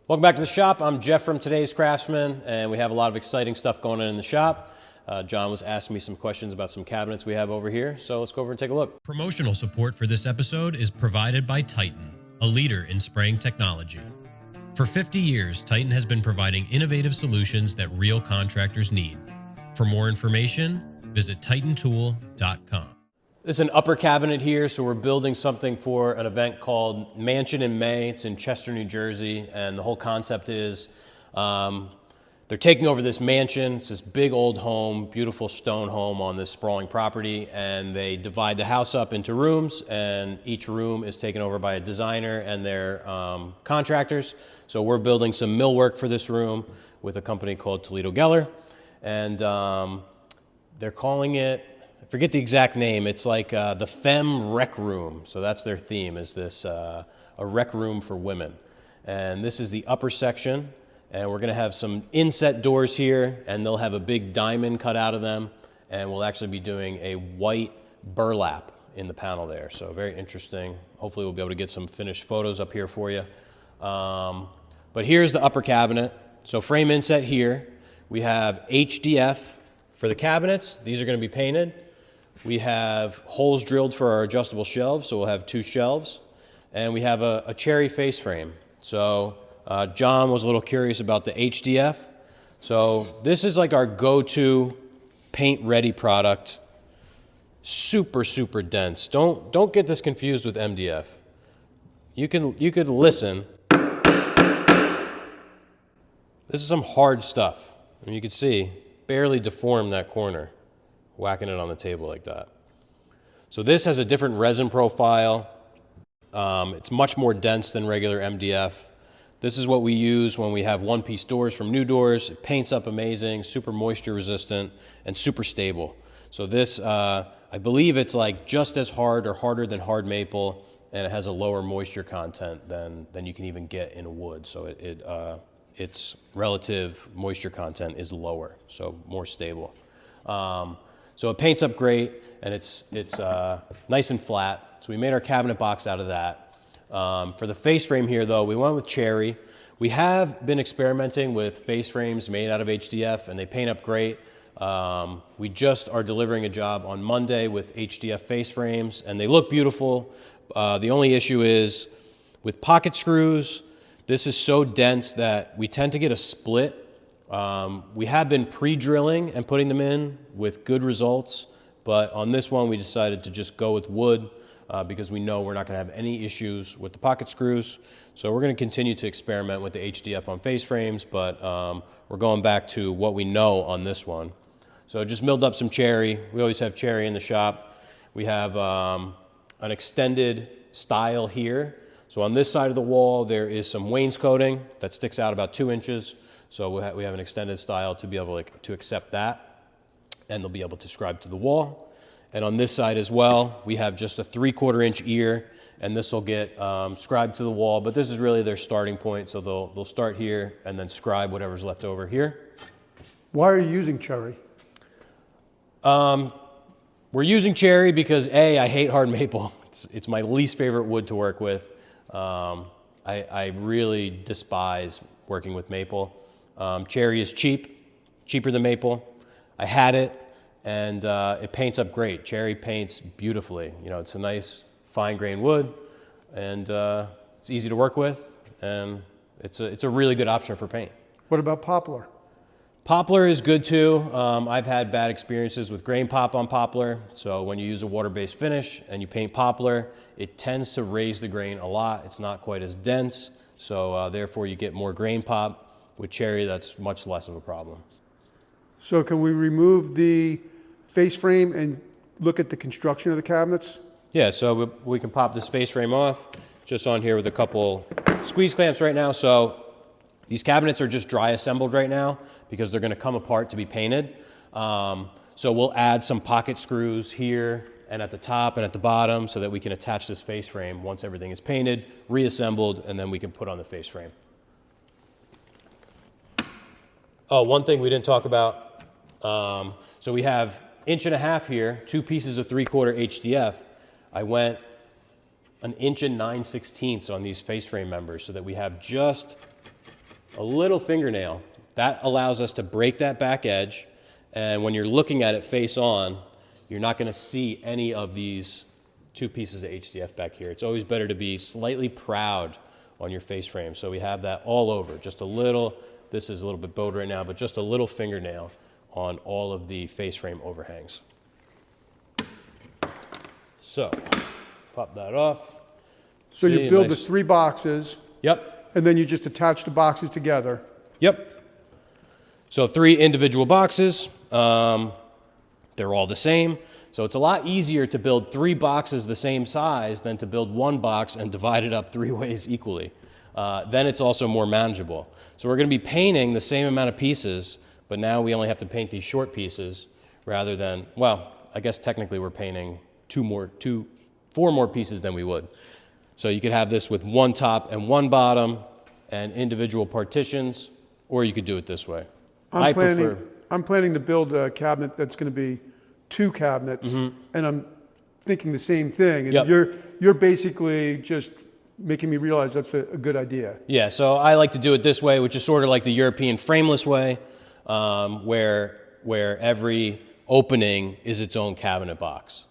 Welcome back to the shop. I'm Jeff from Today's Craftsman, and we have a lot of exciting stuff going on in the shop. John was asking me some questions about some cabinets we have over here, so let's go over and take a look. Promotional support for this episode is provided by Titan, a leader in spraying technology. For 50 years, Titan has been providing innovative solutions that real contractors need. For more information, visit titantool.com. This is an upper cabinet here, so we're building something for an event called Mansion in May. It's in Chester, New Jersey, and the whole concept is they're taking over this mansion. It's this big old home, beautiful stone home on this sprawling property, and they divide the house up into rooms, and each room is taken over by a designer and their contractors. So we're building some millwork for this room with a company called Toledo Geller, and they're calling it, I forget the exact name, it's like the Femme Rec Room. So that's their theme, is this a rec room for women. And this is the upper section, and we're gonna have some inset doors here, and they'll have a big diamond cut out of them, and we'll actually be doing a white burlap in the panel there. So very interesting. Hopefully we'll be able to get some finished photos up here for you. But here's the upper cabinet. So frame inset here. We have HDF for the cabinets. These are gonna be painted. We have holes drilled for our adjustable shelves, so we'll have 2 shelves. And we have a cherry face frame. So John was a little curious about the HDF. So this is like our go-to paint-ready product. Super, super dense. Don't get this confused with MDF. You could listen. This is some hard stuff. And you can see, barely deformed that corner, whacking it on the table like that. So this has a different resin profile. It's much more dense than regular MDF. This is what we use when we have one-piece doors from New Doors. It paints up amazing, super moisture resistant, and super stable. So this, I believe it's like just as hard or harder than hard maple, and it has a lower moisture content than you can even get in a wood. So its relative moisture content is lower, so more stable. So it paints up great, and it's nice and flat. So we made our cabinet box out of that. For the face frame here, though, we went with cherry. We have been experimenting with face frames made out of HDF, and they paint up great. We just are delivering a job on Monday with HDF face frames, and they look beautiful. The only issue is with pocket screws, this is so dense that we tend to get a split. We have been pre-drilling and putting them in with good results, but on this one we decided to just go with wood because we know we're not going to have any issues with the pocket screws. So we're going to continue to experiment with the HDF on face frames, but we're going back to what we know on this one. So just milled up some cherry. We always have cherry in the shop. We have an extended style here. So on this side of the wall there is some wainscoting that sticks out about 2 inches. So we have an extended style to be able to accept that, and they'll be able to scribe to the wall. And on this side as well, we have just a 3/4 inch ear, and this will get scribed to the wall, but this is really their starting point. So they'll start here and then scribe whatever's left over here. Why are you using cherry? We're using cherry because I hate hard maple. It's my least favorite wood to work with. I really despise working with maple. Cherry is cheaper than maple. I had it, and it paints up great. Cherry paints beautifully. You know, it's a nice fine grained wood, and it's easy to work with, and it's a really good option for paint. What about poplar? Poplar is good too. I've had bad experiences with grain pop on poplar. So when you use a water-based finish and you paint poplar, it tends to raise the grain a lot. It's not quite as dense, so therefore you get more grain pop. With cherry, that's much less of a problem. So can we remove the face frame and look at the construction of the cabinets? Yeah, so we can pop this face frame off. Just on here with a couple squeeze clamps right now. So these cabinets are just dry assembled right now because they're gonna come apart to be painted. So we'll add some pocket screws here and at the top and at the bottom so that we can attach this face frame once everything is painted, reassembled, and then we can put on the face frame. Oh, one thing we didn't talk about. So we have 1.5 inch here, 2 pieces of 3/4 HDF. I went 1 9/16 inches on these face frame members so that we have just a little fingernail. That allows us to break that back edge, and when you're looking at it face on, you're not going to see any of these two pieces of HDF back here. It's always better to be slightly proud on your face frame. So we have that all over, just a little, this is a little bit bowed right now, but just a little fingernail on all of the face frame overhangs. So, pop that off. So See, you build nice. the 3 boxes, Yep, and then you just attach the boxes together. yep. So 3 individual boxes, they're all the same. So it's a lot easier to build 3 boxes the same size than to build 1 box and divide it up 3 ways equally. Then it's also more manageable. So we're going to be painting the same amount of pieces, but now we only have to paint these short pieces rather than, well, I guess technically we're painting 4 more pieces than we would. So you could have this with 1 top and 1 bottom and individual partitions, or you could do it this way. I prefer. I'm planning to build a cabinet that's going to be 2 cabinets, and I'm thinking the same thing. And Yep. you're basically just making me realize that's a good idea. Yeah, so I like to do it this way, which is sort of like the European frameless way, where every opening is its own cabinet box.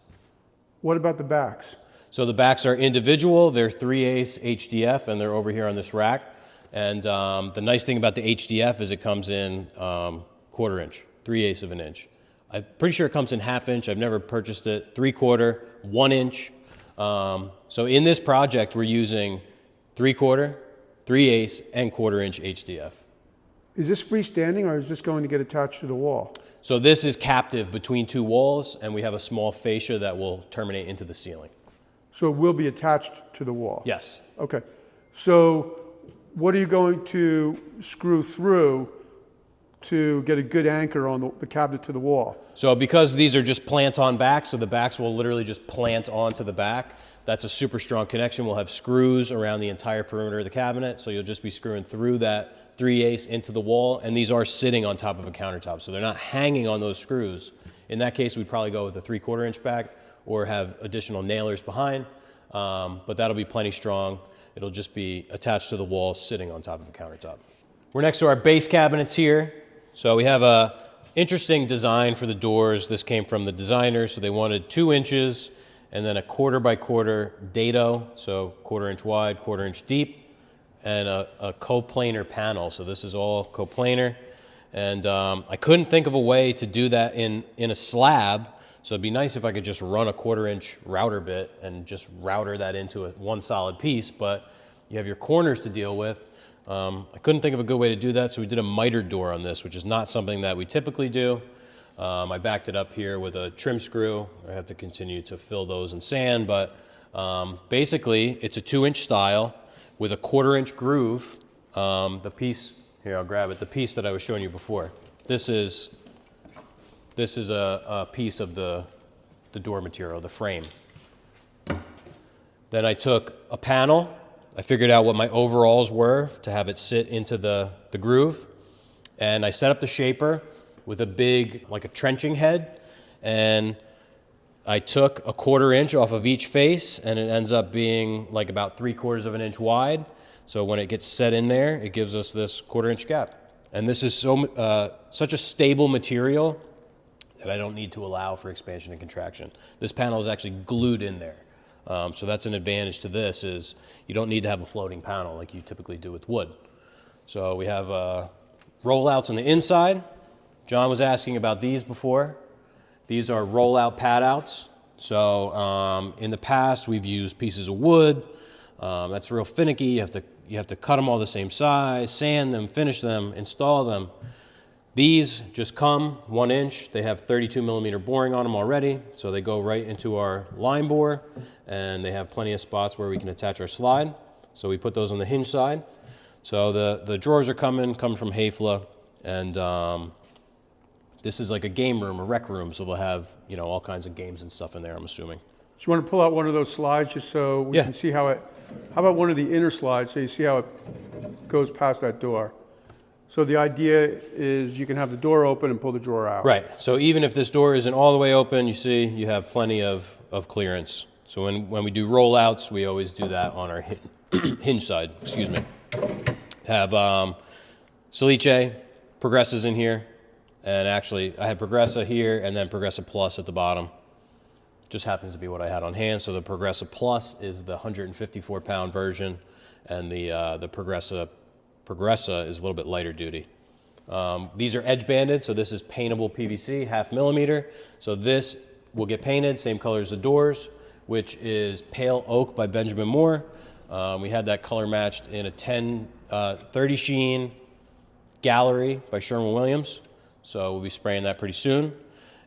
What about the backs? So the backs are individual. They're 3/8 HDF, and they're over here on this rack. And the nice thing about the HDF is it comes in 1/4 inch, 3/8 of an inch. I'm pretty sure it comes in 1/2 inch. I've never purchased it. 3/4, 1 inch. So in this project, we're using 3/4, 3/8, and 1/4 inch HDF. Is this freestanding, or is this going to get attached to the wall? So this is captive between 2 walls, and we have a small fascia that will terminate into the ceiling. So it will be attached to the wall? Yes. Okay. So what are you going to screw through to get a good anchor on the cabinet to the wall? So because these are just plant-on backs, so the backs will literally just plant onto the back, that's a super strong connection. We'll have screws around the entire perimeter of the cabinet, so you'll just be screwing through that 3/8 into the wall, and these are sitting on top of a countertop, so they're not hanging on those screws. In that case, we'd probably go with a 3/4 inch back or have additional nailers behind, but that'll be plenty strong. It'll just be attached to the wall, sitting on top of a countertop. We're next to our base cabinets here. So we have a interesting design for the doors. This came from the designer, so they wanted 2 inches and then a 1/4 by 1/4 dado, so 1/4 inch wide, 1/4 inch deep, and a coplanar panel. So this is all coplanar. And I couldn't think of a way to do that in a slab, so it'd be nice if I could just run a 1/4 inch router bit and just router that into one solid piece, but you have your corners to deal with. I couldn't think of a good way to do that, so we did a mitered door on this, which is not something that we typically do. I backed it up here with a trim screw. I have to continue to fill those in sand, but basically it's a 2 inch style with a 1/4 inch groove. The piece, here I'll grab it, the piece that I was showing you before. This is a piece of the door material, the frame. Then I took a panel. I figured out what my overalls were to have it sit into the groove. And I set up the shaper with a big, like a trenching head. And I took a 1/4 inch off of each face, and it ends up being like about 3/4 of an inch wide. So when it gets set in there, it gives us this 1/4 inch gap. And this is such a stable material that I don't need to allow for expansion and contraction. This panel is actually glued in there. So that's an advantage to this, is you don't need to have a floating panel like you typically do with wood. So we have rollouts on the inside. John was asking about these before. These are rollout pad outs. So in the past, we've used pieces of wood. That's real finicky. You have to cut them all the same size, sand them, finish them, install them. These just come 1 inch. They have 32 millimeter boring on them already, so they go right into our line bore, and they have plenty of spots where we can attach our slide. So we put those on the hinge side. So the drawers are coming from Hafele, and this is like a game room, a rec room, so they'll have, you know, all kinds of games and stuff in there, I'm assuming. So you want to pull out one of those slides just so we Yeah. can see how about one of the inner slides so you see how it goes past that door? So the idea is you can have the door open and pull the drawer out. Right, so even if this door isn't all the way open, you see you have plenty of clearance. So when we do rollouts, we always do that on our hinge side, excuse me. Have Silice, Progressa's in here. And actually, I had Progressa here and then Progressa Plus at the bottom. Just happens to be what I had on hand. So the Progressa Plus is the 154-pound version, and the Progressa is a little bit lighter duty. These are edge banded, so this is paintable PVC, 0.5 millimeter. So this will get painted, same color as the doors, which is Pale Oak by Benjamin Moore. We had that color matched in a 1030 sheen Gallery by Sherwin-Williams. So we'll be spraying that pretty soon.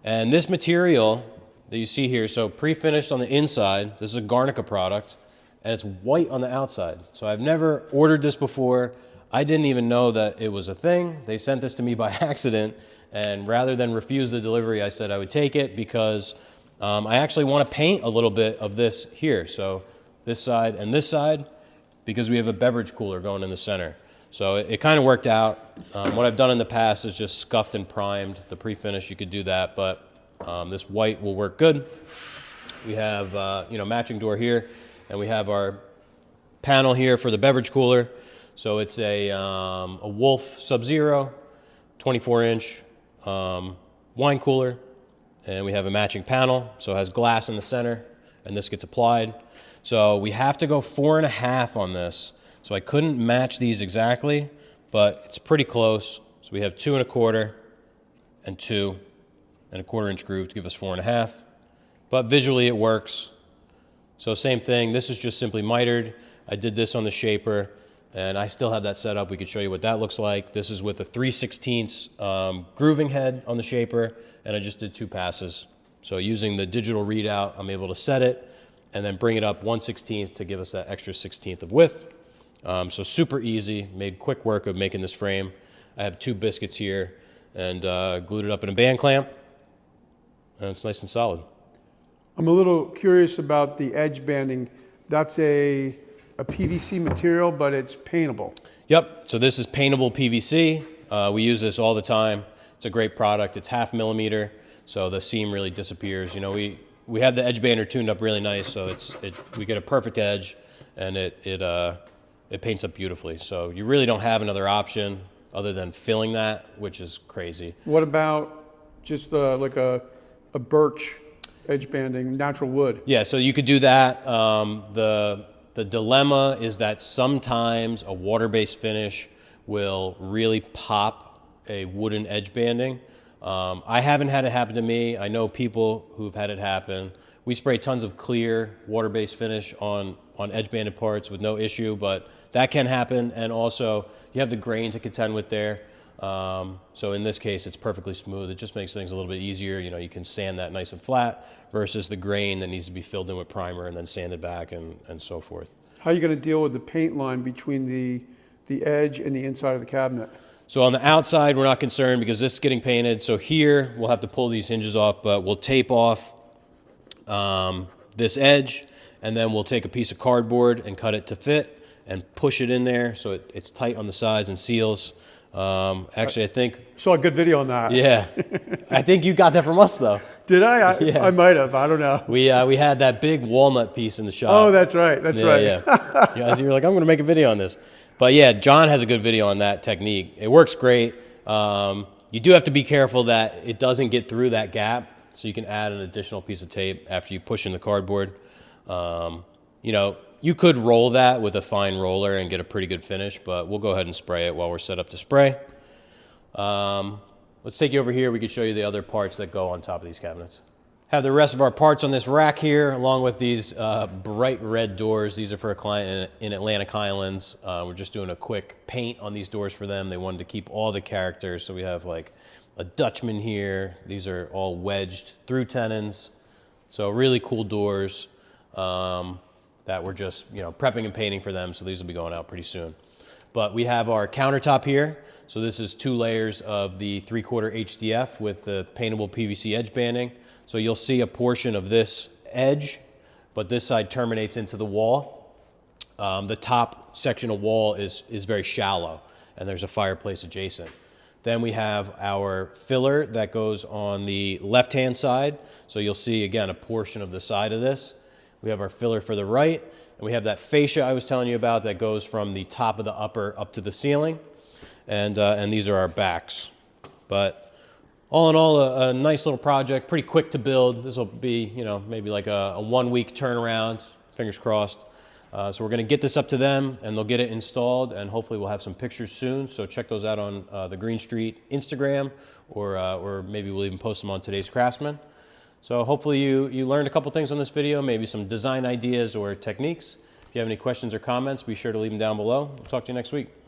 And this material that you see here, so pre-finished on the inside, this is a Garnica product, and it's white on the outside. So I've never ordered this before. I didn't even know that it was a thing. They sent this to me by accident, and rather than refuse the delivery, I said I would take it because I actually want to paint a little bit of this here. So this side and this side, because we have a beverage cooler going in the center. So it kind of worked out. What I've done in the past is just scuffed and primed the pre-finish. You could do that, but this white will work good. We have matching door here, and we have our panel here for the beverage cooler. So it's a Wolf Sub-Zero, 24-inch wine cooler, and we have a matching panel. So it has glass in the center, and this gets applied. So we have to go 4.5 on this. So I couldn't match these exactly, but it's pretty close. So we have 2 1/4 and 2 1/4-inch groove to give us 4.5. But visually it works. So same thing, this is just simply mitered. I did this on the shaper, and I still have that set up. We could show you what that looks like. This is with a 3/16 grooving head on the shaper, and I just did 2 passes. So using the digital readout, I'm able to set it and then bring it up 1/16 to give us that extra 1/16 of width. So super easy, made quick work of making this frame. I have 2 biscuits here and glued it up in a band clamp, and it's nice and solid. I'm a little curious about the edge banding. That's a PVC material, but it's paintable. Yep, so this is paintable PVC. We use this all the time. It's a great product. It's 0.5 millimeter, so the seam really disappears. You know, we have the edge bander tuned up really nice, so we get a perfect edge, and it paints up beautifully. So you really don't have another option other than filling that, which is crazy. What about just like a birch edge banding, natural wood? Yeah, so you could do that. The dilemma is that sometimes a water-based finish will really pop a wooden edge banding. I haven't had it happen to me. I know people who've had it happen. We spray tons of clear water-based finish on edge banded parts with no issue, but that can happen. And also you have the grain to contend with there. So in this case, it's perfectly smooth. It just makes things a little bit easier. You know, you can sand that nice and flat versus the grain that needs to be filled in with primer and then sanded back and so forth. How are you going to deal with the paint line between the edge and the inside of the cabinet? So on the outside, we're not concerned because this is getting painted. So here we'll have to pull these hinges off, but we'll tape off this edge, and then we'll take a piece of cardboard and cut it to fit and push it in there so it's tight on the sides and seals. Actually, I think... Saw a good video on that. Yeah. I think you got that from us, though. Did I? Yeah. I might have. I don't know. We had that big walnut piece in the shop. Oh, that's right. That's right. Yeah. You're like, I'm going to make a video on this. But yeah, John has a good video on that technique. It works great. You do have to be careful that it doesn't get through that gap, so you can add an additional piece of tape after you push in the cardboard. You know, you could roll that with a fine roller and get a pretty good finish, but we'll go ahead and spray it while we're set up to spray. Let's take you over here. We can show you the other parts that go on top of these cabinets. Have the rest of our parts on this rack here, along with these bright red doors. These are for a client in Atlantic Highlands. We're just doing a quick paint on these doors for them. They wanted to keep all the characters, so we have like a Dutchman here. These are all wedged through tenons. So really cool doors that we're just prepping and painting for them. So these will be going out pretty soon. But we have our countertop here. So this is 2 layers of the 3/4 HDF with the paintable PVC edge banding. So you'll see a portion of this edge, but this side terminates into the wall. The top section of wall is very shallow, and there's a fireplace adjacent. Then we have our filler that goes on the left-hand side. So you'll see, again, a portion of the side of this. We have our filler for the right, and we have that fascia I was telling you about that goes from the top of the upper up to the ceiling. and these are our backs. But all in all, a nice little project, pretty quick to build. This will be, you know, maybe like a 1 week turnaround, fingers crossed. So we're going to get this up to them, and they'll get it installed, and hopefully we'll have some pictures soon. So check those out on the Green Street Instagram, or maybe we'll even post them on Today's Craftsman. So hopefully you learned a couple things on this video, maybe some design ideas or techniques. If you have any questions or comments, be sure to leave them down below. We'll talk to you next week.